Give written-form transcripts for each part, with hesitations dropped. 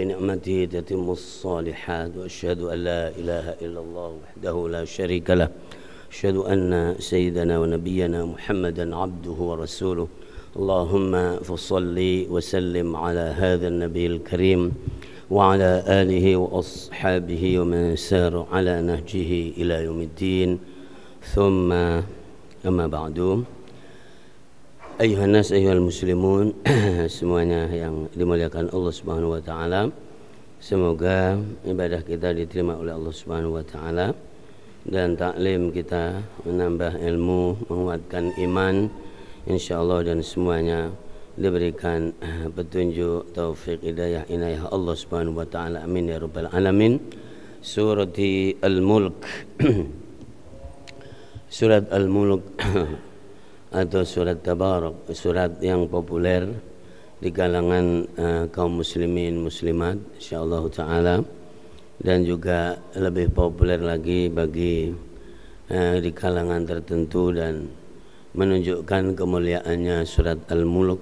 بنعمته تتم الصالحات وأشهد أن لا إله إلا الله وحده لا شريك له أشهد أن سيدنا ونبينا محمدا عبده ورسوله اللهم فصل وسلم على هذا النبي الكريم وعلى آله وأصحابه ومن سار على نهجه إلى يوم الدين ثم أما بعد. Ayuhan nas, ayuhal muslimun, semuanya yang dimuliakan Allah Subhanahu wa taala. Semoga ibadah kita diterima oleh Allah Subhanahu wa taala dan taklim kita menambah ilmu, menguatkan iman insyaallah, dan semuanya diberikan petunjuk, taufik, hidayah, inayah Allah Subhanahu wa taala. Amin ya rabbal alamin. Surat Al-Mulk. Surat Al-Mulk atau surat Tabarak, surat yang populer di kalangan kaum muslimin muslimat insyaallah taala, dan juga lebih populer lagi bagi di kalangan tertentu, dan menunjukkan kemuliaannya surat Al-Mulk.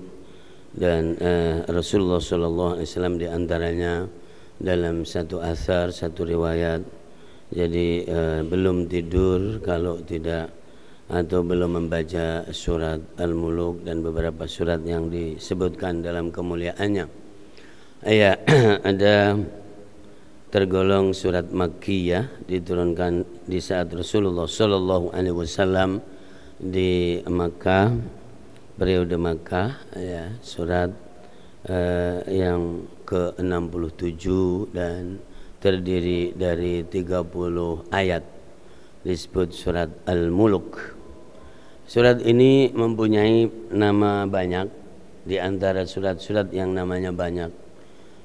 Dan Rasulullah sallallahu alaihi wasallam di antaranya dalam satu athar, satu riwayat, jadi belum tidur kalau tidak atau belum membaca surat Al-Mulk dan beberapa surat yang disebutkan dalam kemuliaannya. Ya, ada tergolong surat Makkiyah, diturunkan di saat Rasulullah sallallahu alaihi wasallam di Makkah, periode Makkah, ya, surat yang ke-67 dan terdiri dari 30 ayat, disebut surat Al-Mulk. Surat ini mempunyai nama banyak, di antara surat-surat yang namanya banyak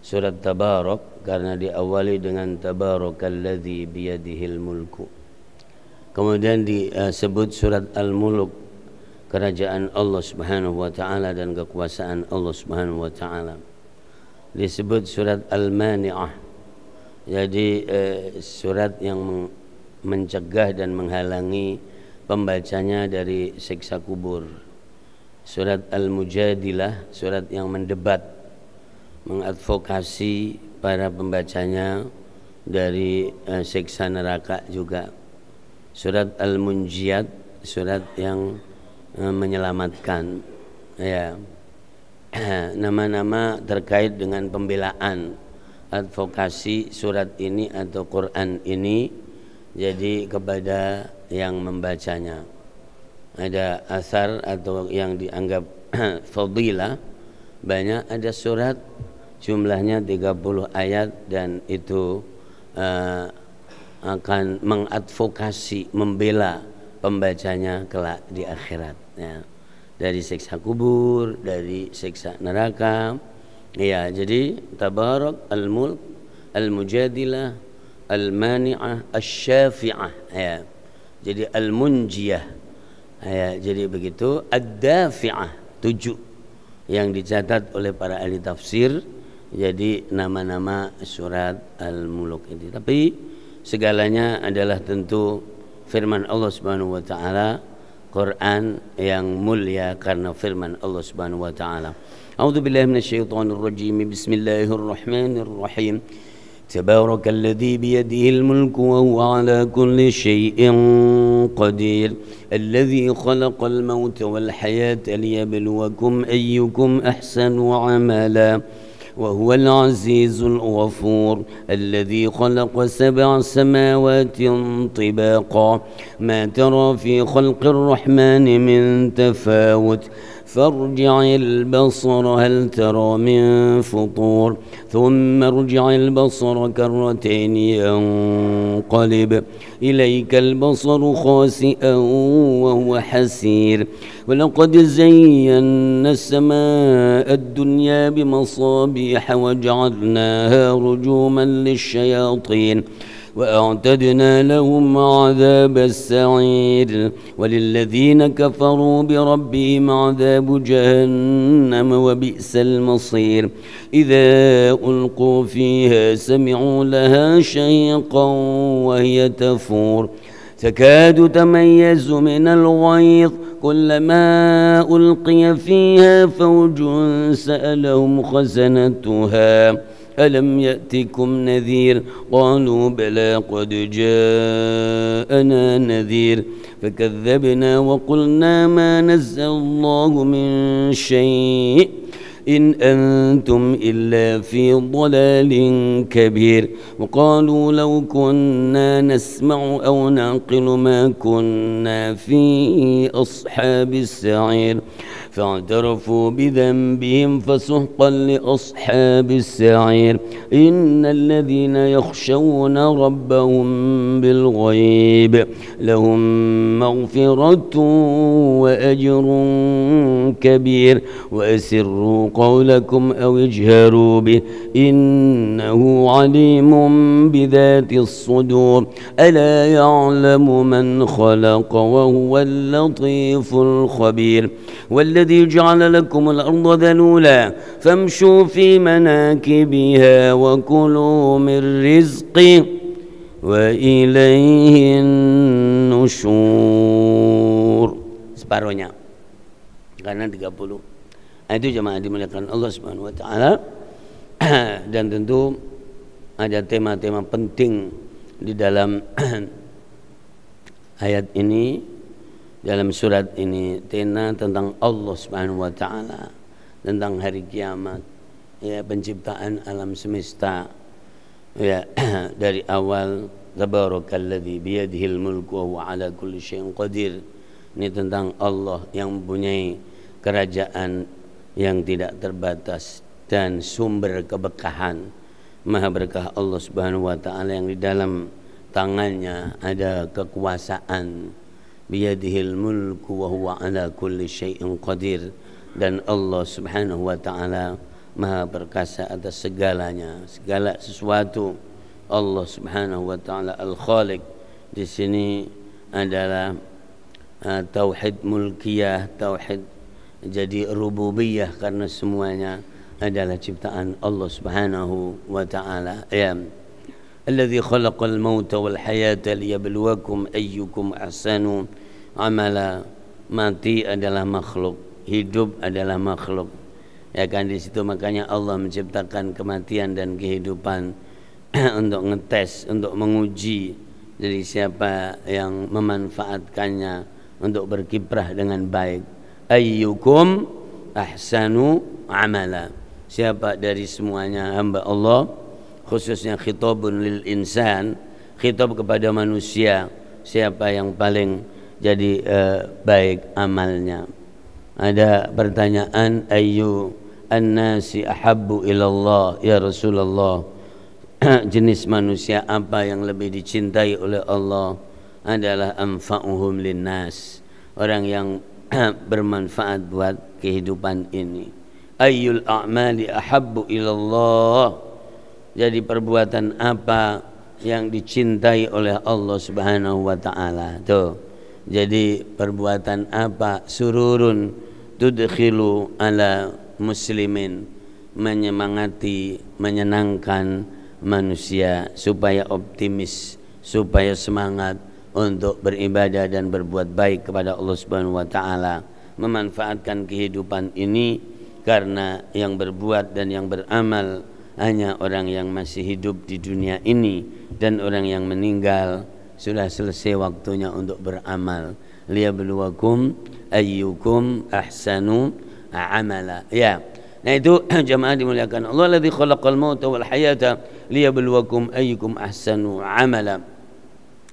surat Tabarak karena diawali dengan Tabarakalladzi biyadihil mulku. Kemudian disebut surat Al-Mulk, kerajaan Allah Subhanahu wa taala dan kekuasaan Allah Subhanahu wa taala. Disebut surat Al-Mani'ah, jadi surat yang mencegah dan menghalangi pembacanya dari siksa kubur. Surat Al-Mujadilah, surat yang mendebat, mengadvokasi para pembacanya dari siksa neraka juga. Surat Al-Munjiyat, surat yang menyelamatkan, ya. Nama-nama terkait dengan pembelaan, advokasi surat ini atau Quran ini jadi kepada yang membacanya. Ada asar atau yang dianggap fadilah banyak, ada surat jumlahnya 30 ayat dan itu akan mengadvokasi, membela pembacanya kelak di akhirat, ya, dari siksa kubur, dari siksa neraka. Ya, jadi Tabarak, Al-Mulk, Al-Mujadilah, Al-Mani'ah, Asy-Syafi'ah, ya. Jadi Al-Munjiyah, ya, jadi begitu. Ad-Dafi'ah, 7 yang dicatat oleh para ahli tafsir jadi nama-nama surat Al-Mulk ini. Tapi segalanya adalah tentu firman Allah Subhanahu wa taala, Quran yang mulia karena firman Allah Subhanahu wa taala. A'udzubillahi minasyaitonir rajim. Bismillahirrahmanirrahim. تبارك الذي بيده الملك وهو على كل شيء قدير الذي خلق الموت والحياة ليبلوكم أيكم أحسن عملا وهو العزيز الغفور الذي خلق 7 سماوات طباقا ما ترى في خلق الرحمن من تفاوت فارجع البصر هل ترى من فطور ثم ارجع البصر كرتين ينقلب إليك البصر خاسئا وهو حسير ولقد زينا السماء الدنيا بمصابيح وجعلناها رجوما للشياطين وأعتدنا لهم عذاب السعير وللذين كفروا بربهم عذاب جهنم وبئس المصير إذا ألقوا فيها سمعوا لها شيقا وهي تفور تكاد تميز من الغيظ كلما ألقي فيها فوج سألهم خزنتها ألم يأتكم نذير قالوا بلى قد جاءنا نذير فكذبنا وقلنا ما نزل الله من شيء إن أنتم إلا في ضلال كبير وقالوا لو كنا نسمع أو نعقل ما كنا في أصحاب السعير فاعترفوا بذنبهم فسحقا لأصحاب السعير إن الذين يخشون ربهم بالغيب لهم مغفرة وأجر كبير وأسروا قولكم أو اجهروا به إنه عليم بذات الصدور ألا يعلم من خلق وهو اللطيف الخبير والذي جعل لكم الأرض ذلولا فامشوا في مناكبها وكلوا من رزقه وإليه النشور. Separuhnya karena 30. Itu jemaah dimuliakan Allah Subhanahu wa taala. Dan tentu ada tema-tema penting di dalam ayat ini, dalam surat ini, tentang Allah Subhanahu wa taala, tentang hari kiamat, ya, penciptaan alam semesta, ya, dari awal tabarakalladzi biyadihil mulku wa huwa ala kulli syai'in qadir. Ini tentang Allah yang mempunyai kerajaan yang tidak terbatas dan sumber keberkahan. Maha berkah Allah Subhanahu wa taala yang di dalam tangannya ada kekuasaan. Biyadihil mulku wa huwa ala kulli syai'in qadir. Dan Allah Subhanahu wa taala Maha perkasa atas segalanya, segala sesuatu. Allah Subhanahu wa taala Al-Khaliq. Di sini adalah tauhid mulkiyah, tauhid jadi rububiyah, karena semuanya adalah ciptaan Allah Subhanahu wa taala. Ya, alladzi khalaqal mauta wal hayata liyabluwakum ayyukum ahsanu amala. Mati adalah makhluk, hidup adalah makhluk. Ya kan, di situ makanya Allah menciptakan kematian dan kehidupan untuk ngetes, untuk menguji dari siapa yang memanfaatkannya untuk berkiprah dengan baik. Ayyukum ahsanu amala. Siapa dari semuanya hamba Allah, khususnya khitabun lil insan, khitab kepada manusia, siapa yang paling jadi baik amalnya. Ada pertanyaan, ayyu an-nasi ahabbu ilallah ya Rasulullah. Jenis manusia apa yang lebih dicintai oleh Allah? Adalah anfa'uhum linnas, orang yang bermanfaat buat kehidupan ini. Ayyul a'mali ahabbu ilallah. Jadi perbuatan apa yang dicintai oleh Allah Subhanahu wa taala? Tuh. Jadi perbuatan apa? Sururun tudkhilu ala muslimin, menyemangati, menyenangkan manusia supaya optimis, supaya semangat untuk beribadah dan berbuat baik kepada Allah Subhanahu wa taala, memanfaatkan kehidupan ini, karena yang berbuat dan yang beramal hanya orang yang masih hidup di dunia ini, dan orang yang meninggal sudah selesai waktunya untuk beramal. Liyabluwakum ayyukum ahsanu amala. Ya. Nah itu jemaah dimuliakan Allah, alladzi khalaqal mauta wal hayata liyabluwakum ayyukum ahsanu amala.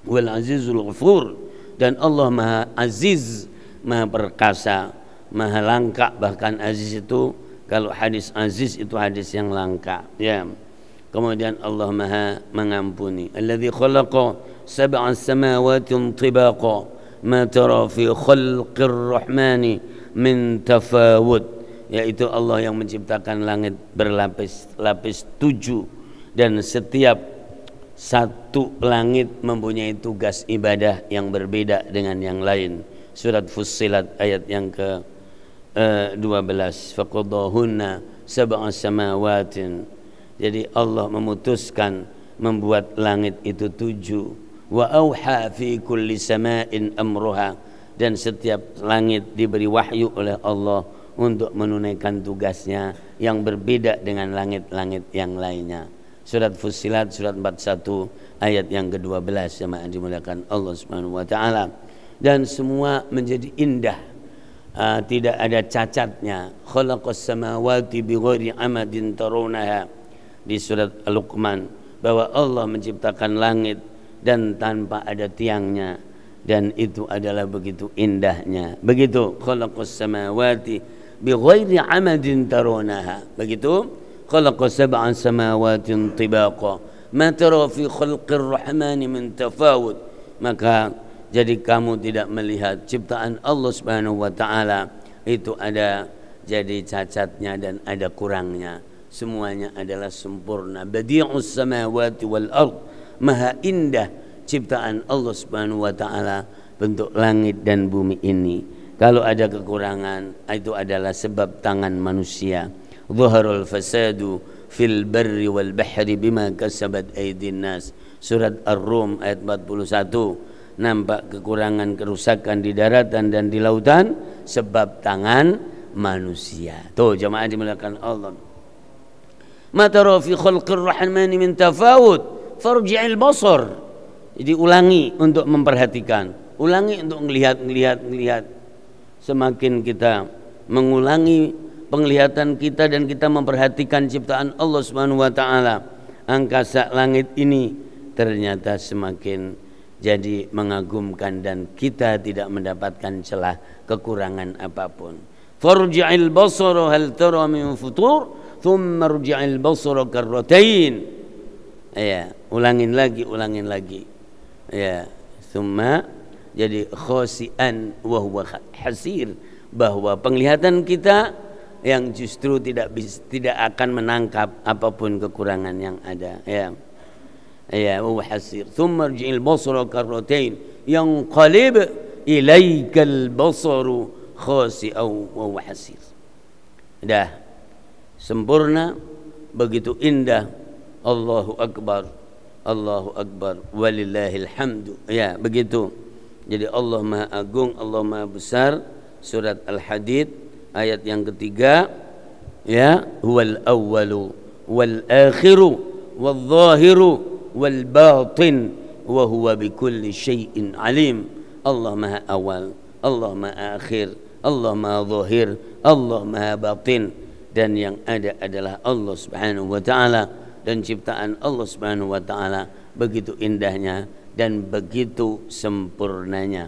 Wal azizul ghafur. Dan Allah Maha Aziz, Maha perkasa, Maha langka. Bahkan aziz itu, kalau hadis aziz itu hadis yang langka, ya. Kemudian Allah Maha mengampuni. Alladzi khalaqa sab'a samawatin tibaqa ma tara fi khalqir rahmani min tafawud. Yaitu Allah yang menciptakan langit berlapis-lapis 7, dan setiap satu langit mempunyai tugas ibadah yang berbeda dengan yang lain. Surat Fussilat ayat yang ke 12. Faqadahunna sab'a samawatin. Jadi Allah memutuskan membuat langit itu 7. Wa auha fi kulli sama'in amruha. Dan setiap langit diberi wahyu oleh Allah untuk menunaikan tugasnya yang berbeda dengan langit-langit yang lainnya. Surat Fussilat surat 41 ayat yang ke-12 jemaah dimuliakan Allah Subhanahu wa taala. Dan semua menjadi indah, tidak ada cacatnya. Khalaqas samawati bighairi amadin tarawnaha di surat Al-Luqman, bahwa Allah menciptakan langit dan tanpa ada tiangnya, dan itu adalah begitu indahnya. Begitu khalaqas samawati bighairi amadin tarawnaha, begitu khalaqas sab'a samawatin tibaqa ma tara fi khalqir rahmani min tafawut. Maka jadi kamu tidak melihat ciptaan Allah Subhanahu wa taala itu ada jadi cacatnya dan ada kurangnya. Semuanya adalah sempurna. Badi'us samawati wal ard, maha indah ciptaan Allah Subhanahu wa taala bentuk langit dan bumi ini. Kalau ada kekurangan, itu adalah sebab tangan manusia. Dhaharul fasadu fil barri wal bahri bima kasabat aydin nas. Surat Ar-Rum ayat 41. Nampak kekurangan, kerusakan di daratan dan di lautan sebab tangan manusia. Tuh jemaah dimuliakan Allah. Ma tara fi khalqir rahmani min tafawut farji'il basar. Jadi ulangi untuk memperhatikan, ulangi untuk melihat. Semakin kita mengulangi penglihatan kita dan kita memperhatikan ciptaan Allah Subhanahu wa taala, angkasa langit ini ternyata semakin jadi mengagumkan dan kita tidak mendapatkan celah kekurangan apapun. Farji'il basara hal tara min futur thumma rji'il basara karratain. Ya, ulangin lagi. Ya, thumma jadi khasian wa huwa hasir, bahwa penglihatan kita yang justru tidak akan menangkap apapun kekurangan yang ada. Ya, wa hasir. Thumma rji'il basara karratain yanqalib ilaikal basaru khasi'an wa huwa hasir. Dah sempurna, begitu indah. Allahu akbar, walillahil hamdu. Ya, begitu. Jadi Allah Maha Agung, Allah Maha Besar. Surat Al-Hadid ayat yang ketiga. Ya, huwal awwalu wal akhiru wal zahiru wal batin wa huwa bikulli syai'in alim. Allah Maha Awal, Allah Maha Akhir, Allah Maha Zahir, Allah Maha Batin, dan yang ada adalah Allah Subhanahu wa taala, dan ciptaan Allah Subhanahu wa taala begitu indahnya dan begitu sempurnanya.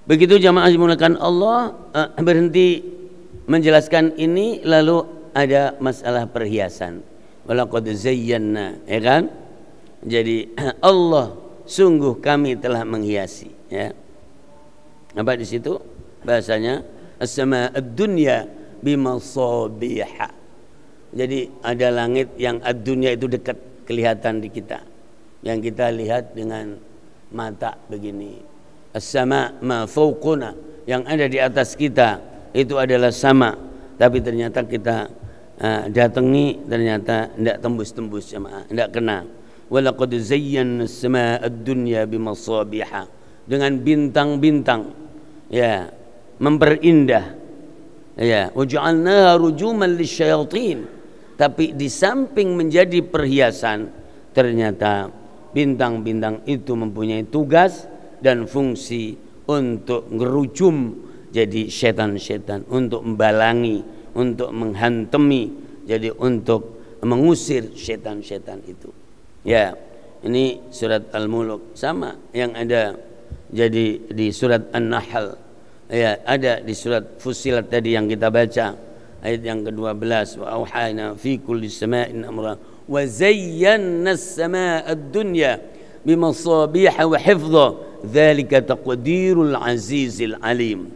Begitu jamaah dimulakan Allah berhenti menjelaskan ini, lalu ada masalah perhiasan. Walaqad zayyana, ya kan? Jadi Allah sungguh kami telah menghiasi, ya. Apa di situ bahasanya? As-sama ad-dunya bimasabiha. Jadi ada langit yang ad-dunya itu dekat kelihatan di kita, yang kita lihat dengan mata begini. As-sama ma fawquna, yang ada di atas kita itu adalah sama, tapi ternyata kita datangi ternyata tidak tembus-tembus jemaah, tidak kena. Walaqad zayyana as-samaa ad-dunya bimasabiha, dengan bintang-bintang, ya, memperindah, ya. Waja'alnaha rujuman lisyayatin, tapi di samping menjadi perhiasan, ternyata bintang-bintang itu mempunyai tugas dan fungsi untuk ngerujum jadi setan-setan, untuk membalangi, untuk menghantemi, jadi untuk mengusir setan-setan itu. Ya, ini surat Al-Mulk sama yang ada jadi di surat An-Nahl, ya, ada di surat Fussilat tadi yang kita baca ayat yang ke-12. Wa auhayna fi kulli sama'in amra wa zayyana as-samaa'a ad-dunya bimasabiha wa hifdha dzalika taqdirul azizil alim.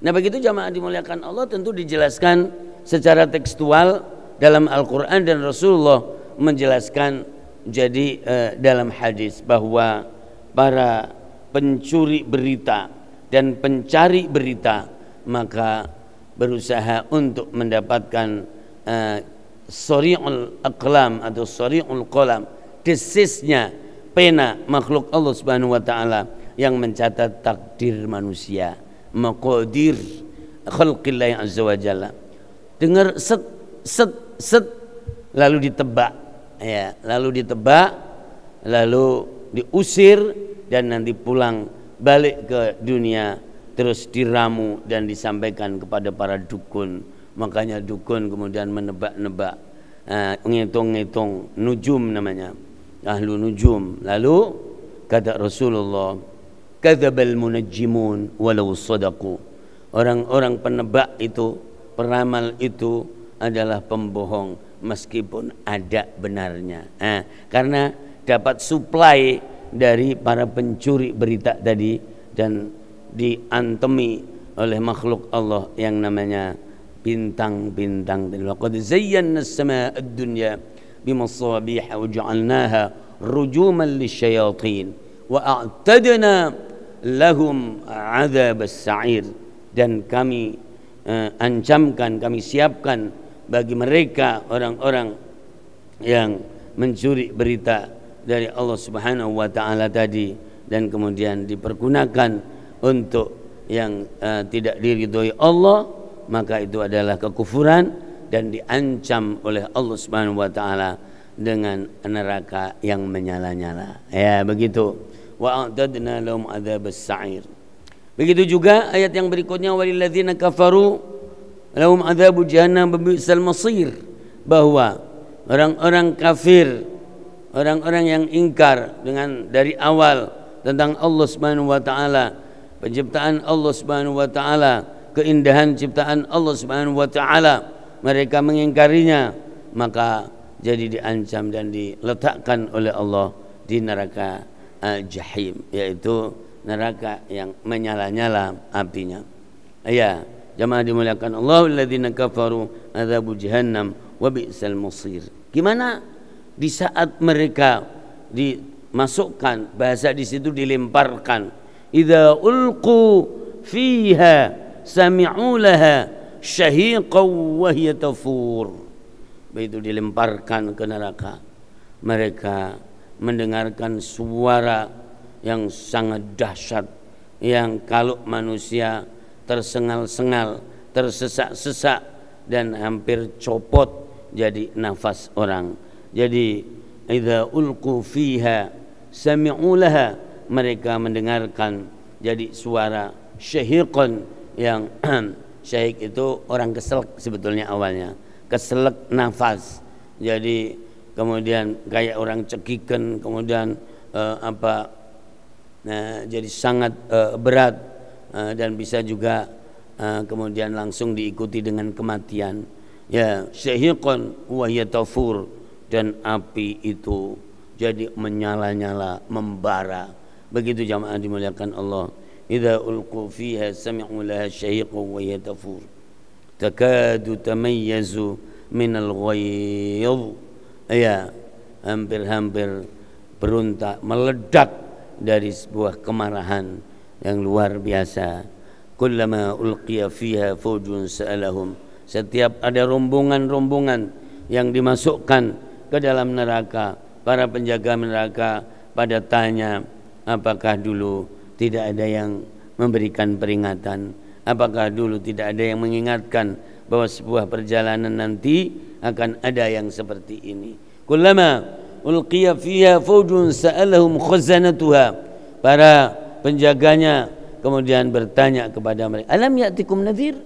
Nah, begitu jamaah dimuliakan Allah, tentu dijelaskan secara tekstual dalam Al-Qur'an, dan Rasulullah menjelaskan jadi dalam hadis bahwa para pencuri berita dan pencari berita maka berusaha untuk mendapatkan sari'ul aqlam atau sari'ul qalam, desisnya pena makhluk Allah Subhanahu wa taala yang mencatat takdir manusia, maqadir khalqillah azza wa jalla. Dengar set set set lalu ditebak, ya, lalu ditebak, lalu diusir dan nanti pulang balik ke dunia terus diramu dan disampaikan kepada para dukun. Makanya dukun kemudian menebak-nebak, ngitung-ngitung nujum namanya, ahlu nujum. Lalu kata Rasulullah, kadzabal munajjimun walau sadaqu. Orang-orang penebak itu, peramal itu adalah pembohong meskipun ada benarnya. Karena dapat supply dari para pencuri berita tadi dan diantemi oleh makhluk Allah yang namanya bintang-bintang tadi. Laqad zayyana as-samaa'a ad-dunya bimasabiha wa ja'alnaha rujuman lisyayatin wa a'tadna lahum 'adzab as-sa'ir. Dan kami ancamkan, kami siapkan bagi mereka orang-orang yang mencuri berita dari Allah Subhanahu wa taala tadi dan kemudian dipergunakan untuk yang tidak diridhoi Allah, maka itu adalah kekufuran dan diancam oleh Allah Subhanahu wa taala dengan neraka yang menyala-nyala. Ya, begitu. Wa a'tadna lahum adzabas sa'ir. Begitu juga ayat yang berikutnya, walilladzina kafaru lahum adzabu jahannam bi'sal masir, bahwa orang-orang kafir, orang-orang yang ingkar dengan dari awal tentang Allah Subhanahu wa taala, penciptaan Allah Subhanahu wa taala, keindahan ciptaan Allah Subhanahu wa taala, mereka mengingkarinya, maka jadi diancam dan diletakkan oleh Allah di neraka jahim, yaitu neraka yang menyala-nyala apinya. Ya, jamaah dimuliakan Allah, alladzina kafaru adzabu jahannam wa bi'sal masir. Gimana di saat mereka dimasukkan, bahasa di situ dilemparkan, idza ulqu fiha sami'u laha syahiqan wa hiya tafur. Begitu dilemparkan ke neraka, mereka mendengarkan suara yang sangat dahsyat, yang kalau manusia tersengal-sengal, tersesak-sesak dan hampir copot jadi nafas orang. Jadi idza ulqu fiha sami'u laha, mereka mendengarkan jadi suara syahiqan, yang syahik itu orang keselak sebetulnya awalnya, keselak nafas. Jadi kemudian kayak orang cekikan, kemudian jadi sangat berat dan bisa juga kemudian langsung diikuti dengan kematian. Ya, syahiqan wa hiya tafur, dan api itu jadi menyala-nyala, membara. Begitu jamaah dimuliakan Allah. Idza ulqu fiha sami'u laha syahiqan wa hiya tafur takadu tamayyazu minal ghayz. Ya, hampir-hampir berontak, meledak dari sebuah kemarahan yang luar biasa. Kullama ulqiya fiha fawjun sa'alahum, setiap ada rombongan-rombongan yang dimasukkan ke dalam neraka, para penjaga neraka pada tanya, apakah dulu tidak ada yang memberikan peringatan? Apakah dulu tidak ada yang mengingatkan bahwa sebuah perjalanan nanti akan ada yang seperti ini? Kullama ulqiya fiha fawjun sa'alahum khazanatuha, para penjaganya kemudian bertanya kepada mereka, alam ya'tikum nadhir,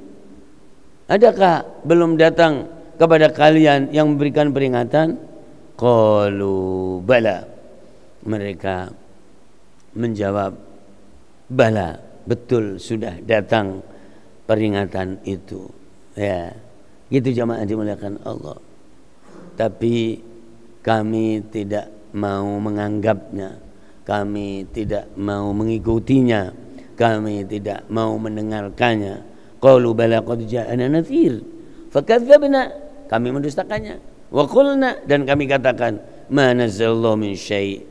adakah belum datang kepada kalian yang memberikan peringatan? Qalu bala, mereka menjawab, bala, betul sudah datang peringatan itu. Ya, gitu jamaah dimuliakan Allah. Tapi kami tidak mau menganggapnya, kami tidak mau mengikutinya, kami tidak mau mendengarkannya. Qalu bala qad ja'ana nadhir fakadzabna, kami mendustakannya. Wa qulna, dan kami katakan, ma nazzalallahu min syai',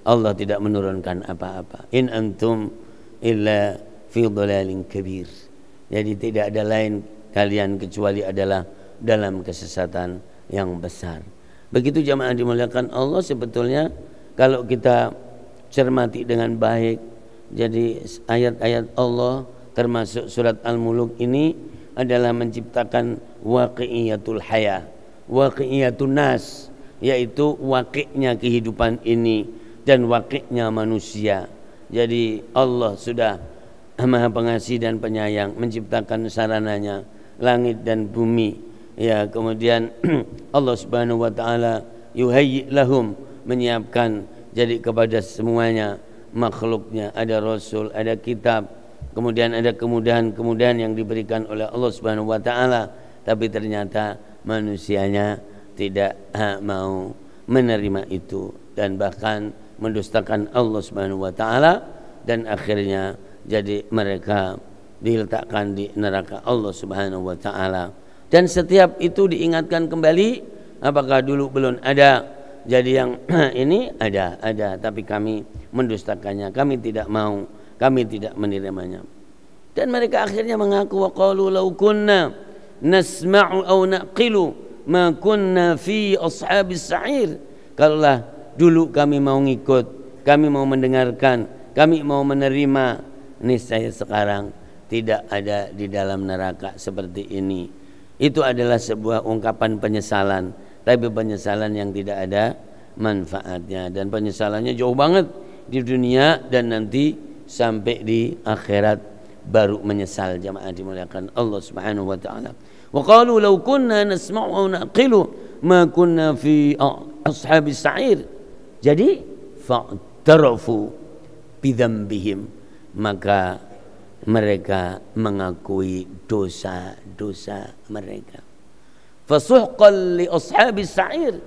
Allah tidak menurunkan apa-apa. In antum illa fi dhalalin kabir, jadi tidak ada lain kalian kecuali adalah dalam kesesatan yang besar. Begitu jamaah dimuliakan Allah, sebetulnya kalau kita cermati dengan baik, jadi ayat-ayat Allah termasuk surat Al-Muluk ini adalah menciptakan waqi'iyatul haya, waqi'iyatun nas, yaitu waqi'nya kehidupan ini dan waqi'nya manusia. Jadi Allah sudah Maha Pengasih dan Penyayang, menciptakan sarananya langit dan bumi, ya. Kemudian Allah Subhanahu wa taala yuhayyi lahum, menyiapkan jadi kepada semuanya makhluknya, ada rasul, ada kitab, kemudian ada kemudahan-kemudahan yang diberikan oleh Allah Subhanahu wa taala, tapi ternyata manusianya tidak mau menerima itu dan bahkan mendustakan Allah Subhanahu wa taala, dan akhirnya jadi mereka diletakkan di neraka Allah Subhanahu wa taala. Dan setiap itu diingatkan kembali, apakah dulu belum ada? Jadi yang ini ada, tapi kami mendustakannya, kami tidak mau, kami tidak menerimanya. Dan mereka akhirnya mengaku, wa qalu law kunna nasma'u aw naqilu ma kunna fi ashabis sa'ir. Kalaulah dulu kami mau ngikut, kami mau mendengarkan, kami mau menerima, niscaya sekarang tidak ada di dalam neraka seperti ini. Itu adalah sebuah ungkapan penyesalan, tapi penyesalan yang tidak ada manfaatnya, dan penyesalannya jauh banget di dunia, dan nanti sampai di akhirat baru menyesal. Jamaah dimuliakan Allah Subhanahu wa taala. Wa qalu law kunna nasma'u aw naqilu ma kunna fi ashabis sa'ir. Jadi fa'tarafu bidzambihim, maka mereka mengakui dosa-dosa mereka. Fasuhqan li ashabis sa'ir,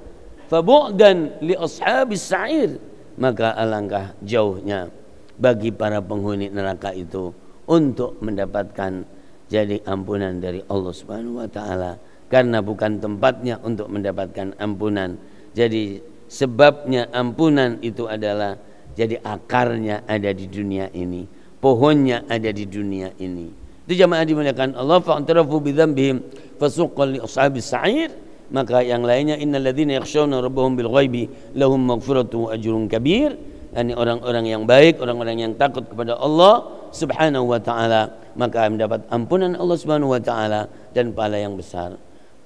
fabu'dan li ashabis sa'ir, maka alangkah jauhnya bagi para penghuni neraka itu untuk mendapatkan jadi ampunan dari Allah Subhanahu wa taala, karena bukan tempatnya untuk mendapatkan ampunan. Jadi sebabnya ampunan itu adalah jadi akarnya ada di dunia ini, pohonnya ada di dunia ini. Itu jamaah dimuliakan Allah. Fa'tarafu bidzambihim fasuqqa li ashabis sa'ir, maka yang lainnya innal ladzina yakhshawna rabbahum bil ghaibi lahum maghfiratu wa ajrun kabir. Yani orang-orang yang baik, orang-orang yang takut kepada Allah Subhanahu wa taala, maka mendapat ampunan Allah Subhanahu wa taala dan pahala yang besar.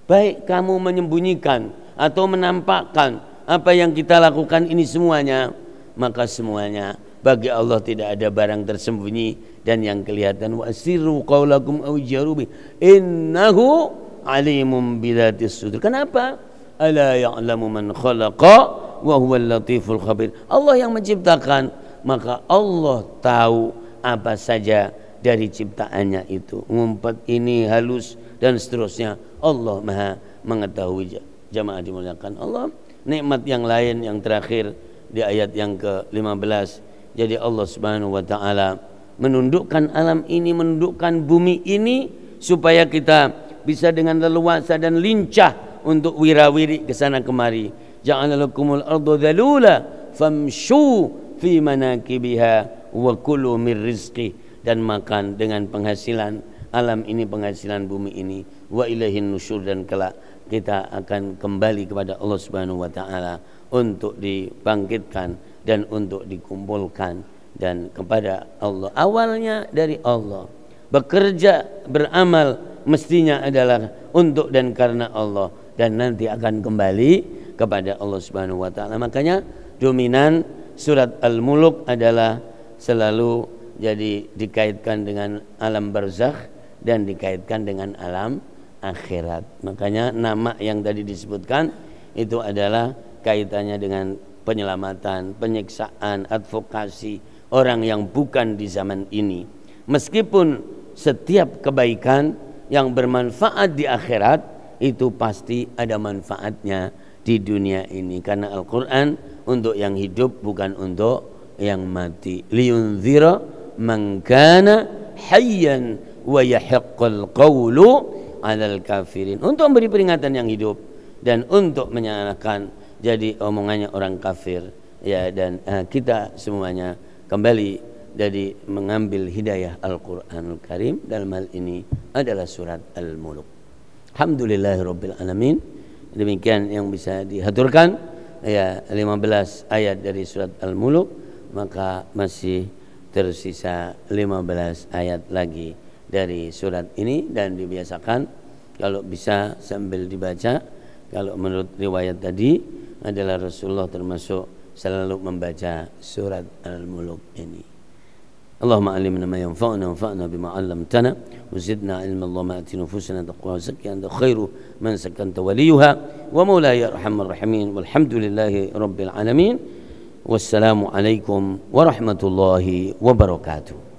Baik kamu menyembunyikan atau menampakkan apa yang kita lakukan ini semuanya, maka semuanya bagi Allah tidak ada barang tersembunyi dan yang kelihatan. Wa asirru qaulakum aw jaru bi innahu alimun bidatis sudur. Kenapa? Ala ya'lamu man khalaqa wa huwal latiful khabir. Allah yang menciptakan, maka Allah tahu apa saja dari ciptaannya itu. Ngumpet ini, halus dan seterusnya, Allah Maha mengetahui. Jamaah dimuliakan Allah. Nikmat yang lain yang terakhir di ayat yang ke-15. Jadi Allah Subhanahu wa taala menundukkan alam ini, menundukkan bumi ini supaya kita bisa dengan leluasa dan lincah untuk wirawiri ke sana kemari. Ja'ala lakumul arda dzalula famshu fi manakibiha wa kulu mir rizqi, dan makan dengan penghasilan alam ini, penghasilan bumi ini. Wa ilaihin nusyur, dan kelak kita akan kembali kepada Allah Subhanahu wa taala untuk dibangkitkan dan untuk dikumpulkan, dan kepada Allah. Awalnya dari Allah, bekerja beramal mestinya adalah untuk dan karena Allah, dan nanti akan kembali kepada Allah Subhanahu wa taala. Makanya dominan surat Al-Mulk adalah selalu jadi dikaitkan dengan alam barzakh dan dikaitkan dengan alam akhirat. Makanya nama yang tadi disebutkan itu adalah kaitannya dengan penyelamatan, penyiksaan, advokasi orang yang bukan di zaman ini. Meskipun setiap kebaikan yang bermanfaat di akhirat itu pasti ada manfaatnya di dunia ini, karena Al-Quran untuk yang hidup bukan untuk yang mati. Liyunzira man kana hayyan wa yahiqqal qawlu 'alal kafirin, untuk memberi peringatan yang hidup dan untuk menyalahkan jadi omongannya orang kafir, ya. Dan kita semuanya kembali dari mengambil hidayah Al-Quranul Karim, dalam hal ini adalah surat Al-Mulk. Alhamdulillahirabbil alamin. Demikian yang bisa dihaturkan, ya, 15 ayat dari surat Al-Mulk, maka masih tersisa 15 ayat lagi dari surat ini, dan dibiasakan kalau bisa sambil dibaca. Kalau menurut riwayat tadi adalah Rasulullah termasuk selalu membaca surat Al-Muluk ini. Allahumma alimna ma yanfa'una wanfa'na bima 'allamtana wa zidna ilman. Allahumma ati nufusana taqwa zakkiha anta khairu man sakkanta waliyuha wa maulaya arhamar rahimin. Walhamdulillahi rabbil alamin. Wassalamu alaikum warahmatullahi wabarakatuh.